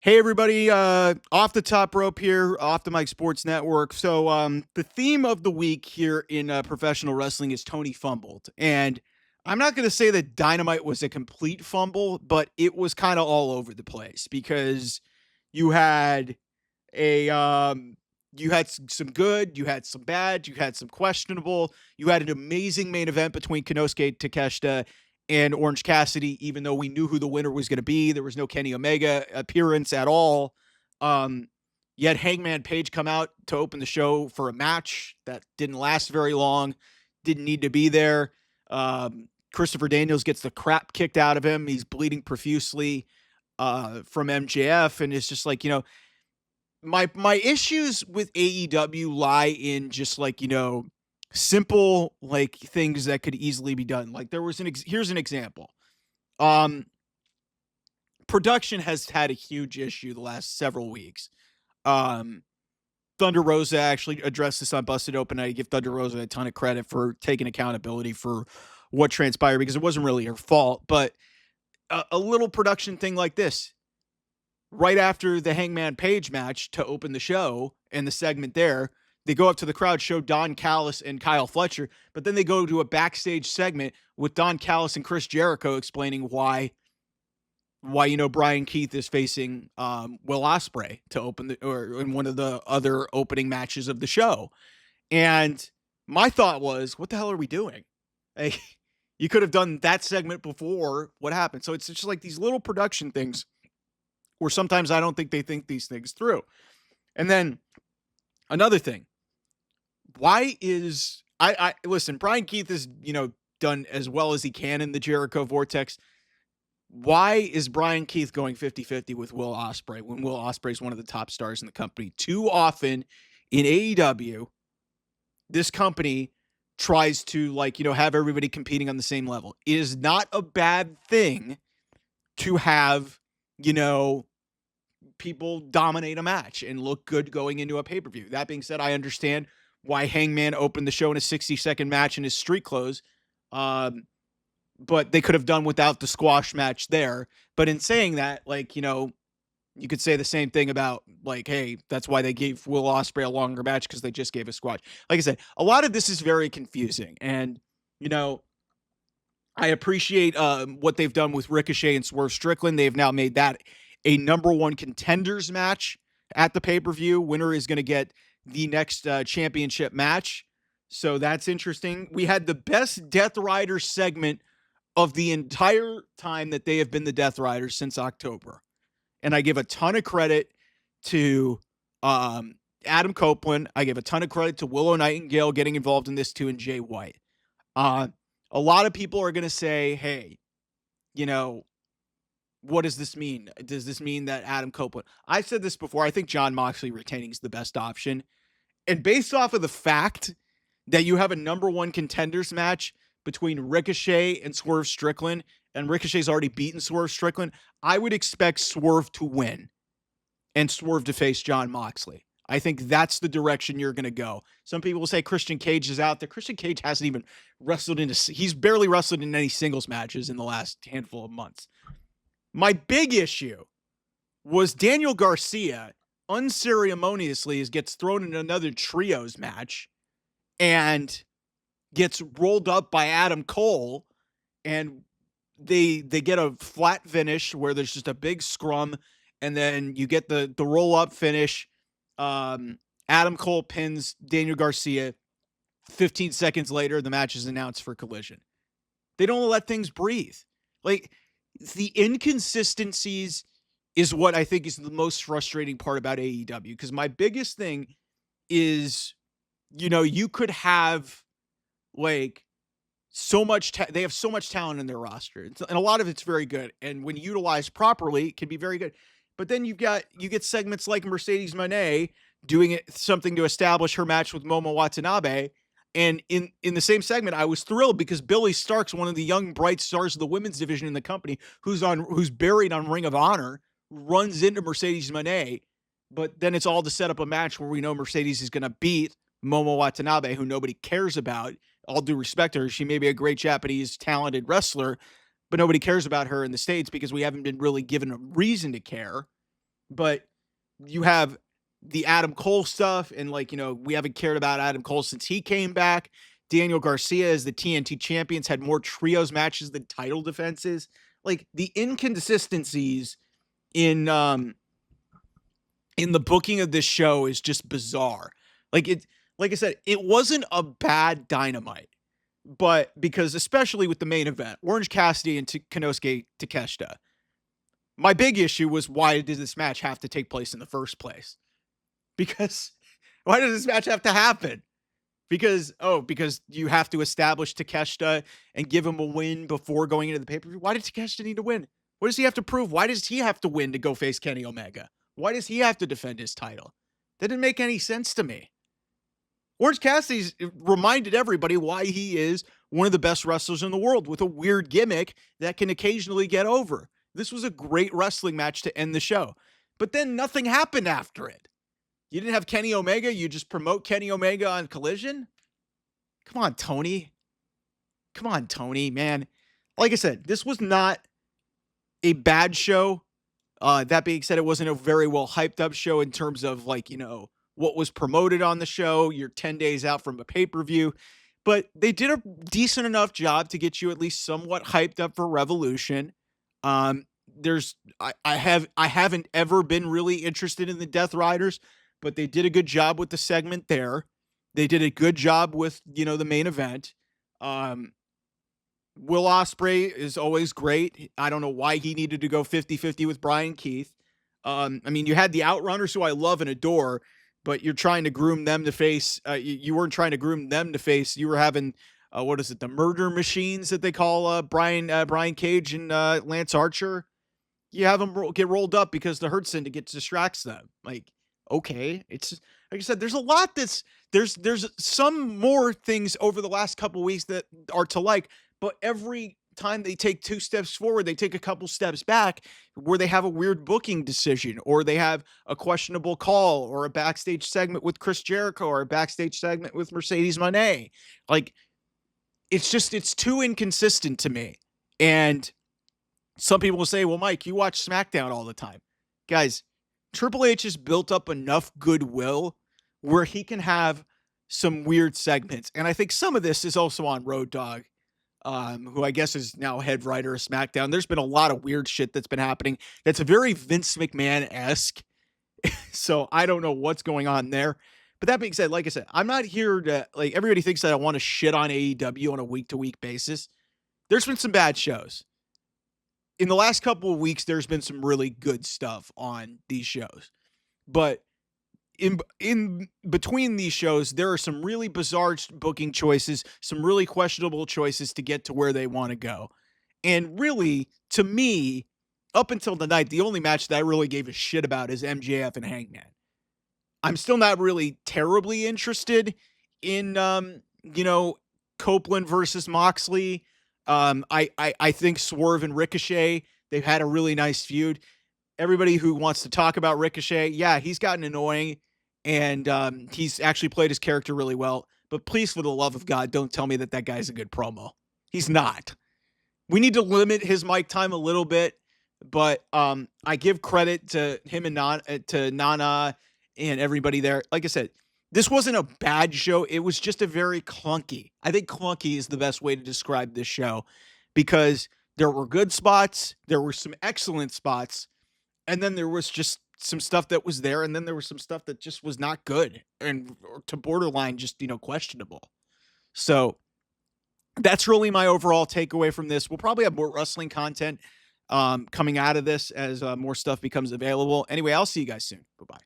Hey everybody, off the top rope here, off the Mike Sports Network. So the theme of the week here in professional wrestling is Tony fumbled. And I'm not going to say that Dynamite was a complete fumble, but it was kind of all over the place because you had you had some good, you had some bad, you had some questionable. You had an amazing main event between Konosuke Takeshita and Orange Cassidy, even though we knew who the winner was going to be. There was no Kenny Omega appearance at all. Um, you had Hangman Page come out to open the show for a match that didn't last very long, didn't need to be there. Christopher Daniels gets the crap kicked out of him. He's bleeding profusely from MJF, and it's just like, my issues with AEW lie in just like, simple like things that could easily be done. Like there was here's an example. Um Production has had a huge issue the last several weeks. Um Thunder Rosa actually addressed this on Busted Open. I give Thunder Rosa a ton of credit for taking accountability for what transpired because it wasn't really her fault, but a little production thing like this right after the Hangman Page match to open the show and the segment there, they go up to the crowd, show Don Callis and Kyle Fletcher, but then they go to a backstage segment with Don Callis and Chris Jericho explaining why Brian Keith is facing Will Ospreay to open or in one of the other opening matches of the show. And my thought was, what the hell are we doing? Hey, you could have done that segment before what happened. So it's just like these little production things where sometimes I don't think they think these things through. And then another thing, why is I listen, Brian Keith is, done as well as he can in the Jericho Vortex. Why is Brian Keith going 50-50 with Will Ospreay when Will Ospreay is one of the top stars in the company? Too often in AEW, this company tries to have everybody competing on the same level. It is not a bad thing to have, people dominate a match and look good going into a pay-per-view. That being said, I understand why Hangman opened the show in a 60-second match in his street clothes. But they could have done without the squash match there. But in saying that, you could say the same thing about hey, that's why they gave Will Ospreay a longer match because they just gave a squash. Like I said, a lot of this is very confusing. And, I appreciate what they've done with Ricochet and Swerve Strickland. They've now made that a number one contenders match at the pay-per-view. Winner is going to get the next championship match. So that's interesting. We had the best Death Rider segment of the entire time that they have been the Death Riders since October. And I give a ton of credit to Adam Copeland. I give a ton of credit to Willow Nightingale getting involved in this too, and Jay White. A lot of people are going to say, hey, what does this mean? Does this mean that Adam Copeland? I've said this before. I think Jon Moxley retaining is the best option. And based off of the fact that you have a number one contenders match between Ricochet and Swerve Strickland, and Ricochet's already beaten Swerve Strickland, I would expect Swerve to win and Swerve to face Jon Moxley. I think that's the direction you're going to go. Some people will say Christian Cage is out there. Christian Cage hasn't even he's barely wrestled in any singles matches in the last handful of months. My big issue was Daniel Garcia unceremoniously gets thrown in another trios match and gets rolled up by Adam Cole, and they get a flat finish where there's just a big scrum, and then you get the roll up finish. Adam Cole pins Daniel Garcia. 15 seconds later, the match is announced for Collision. They don't let things breathe. Like, the inconsistencies is what I think is the most frustrating part about AEW, because my biggest thing is, you could have so much they have so much talent in their roster, and a lot of it's very good, and when utilized properly it can be very good. But then you get segments like Mercedes Moné doing something to establish her match with Momo Watanabe, and in the same segment I was thrilled because Billy Starks, one of the young bright stars of the women's division in the company, who's buried on Ring of Honor, runs into Mercedes Moné. But then it's all to set up a match where we know Mercedes is going to beat Momo Watanabe, who nobody cares about. All due respect to her, she may be a great Japanese talented wrestler, but nobody cares about her in the States because we haven't been really given a reason to care. But you have the Adam Cole stuff, and like, we haven't cared about Adam Cole since he came back. Daniel Garcia as the TNT champions had more trios matches than title defenses. Like the inconsistencies in the booking of this show is just bizarre. Like I said, it wasn't a bad Dynamite, but because especially with the main event, Orange Cassidy and Konosuke Takeshita, my big issue was why did this match have to take place in the first place? Because why does this match have to happen? Because you have to establish Takeshita and give him a win before going into the pay-per-view. Why did Takeshita need to win? What does he have to prove? Why does he have to win to go face Kenny Omega? Why does he have to defend his title? That didn't make any sense to me. Orange Cassidy's reminded everybody why he is one of the best wrestlers in the world with a weird gimmick that can occasionally get over. This was a great wrestling match to end the show. But then nothing happened after it. You didn't have Kenny Omega. You just promote Kenny Omega on Collision. Come on, Tony. Come on, Tony, man. Like I said, this was not a bad show. That being said, it wasn't a very well hyped up show in terms of what was promoted on the show. You're 10 days out from a pay-per-view, but they did a decent enough job to get you at least somewhat hyped up for Revolution. I haven't ever been really interested in the Death Riders, but they did a good job with the segment there. They did a good job with, the main event. Will Ospreay is always great. I don't know why he needed to go 50-50 with Brian Keith. You had the Outrunners, who I love and adore, but you're trying to groom them to face. You weren't trying to groom them to face. You were having, the Murder Machines that they call Brian Cage and Lance Archer. You have them get rolled up because the Hurt Syndicate distracts them. Like, okay, it's like I said, there's a lot there's some more things over the last couple weeks that are to like, but every time they take 2 steps forward, they take a couple steps back where they have a weird booking decision, or they have a questionable call, or a backstage segment with Chris Jericho, or a backstage segment with Mercedes Moné. Like, it's too inconsistent to me. And some people will say, well, Mike, you watch SmackDown all the time. Guys, Triple H has built up enough goodwill where he can have some weird segments. And I think some of this is also on Road Dogg, who I guess is now head writer of SmackDown. There's been a lot of weird shit that's been happening that's very Vince McMahon-esque. So I don't know what's going on there. But that being said, like I said, I'm not here to, everybody thinks that I want to shit on AEW on a week-to-week basis. There's been some bad shows. In the last couple of weeks, there's been some really good stuff on these shows. But in between these shows, there are some really bizarre booking choices, some really questionable choices to get to where they want to go. And really, to me, up until tonight, the only match that I really gave a shit about is MJF and Hangman. I'm still not really terribly interested in, Copeland versus Moxley. I think Swerve and Ricochet, they've had a really nice feud. Everybody who wants to talk about Ricochet, yeah, he's gotten annoying, and he's actually played his character really well. But please, for the love of God, don't tell me that guy's a good promo. He's not. We need to limit his mic time a little bit, but I give credit to him and Nana and everybody there. Like I said, this wasn't a bad show. It was just a very clunky. I think clunky is the best way to describe this show, because there were good spots, there were some excellent spots, and then there was just some stuff that was there, and then there was some stuff that just was not good and to borderline just, questionable. So that's really my overall takeaway from this. We'll probably have more wrestling content coming out of this as more stuff becomes available. Anyway, I'll see you guys soon. Bye-bye.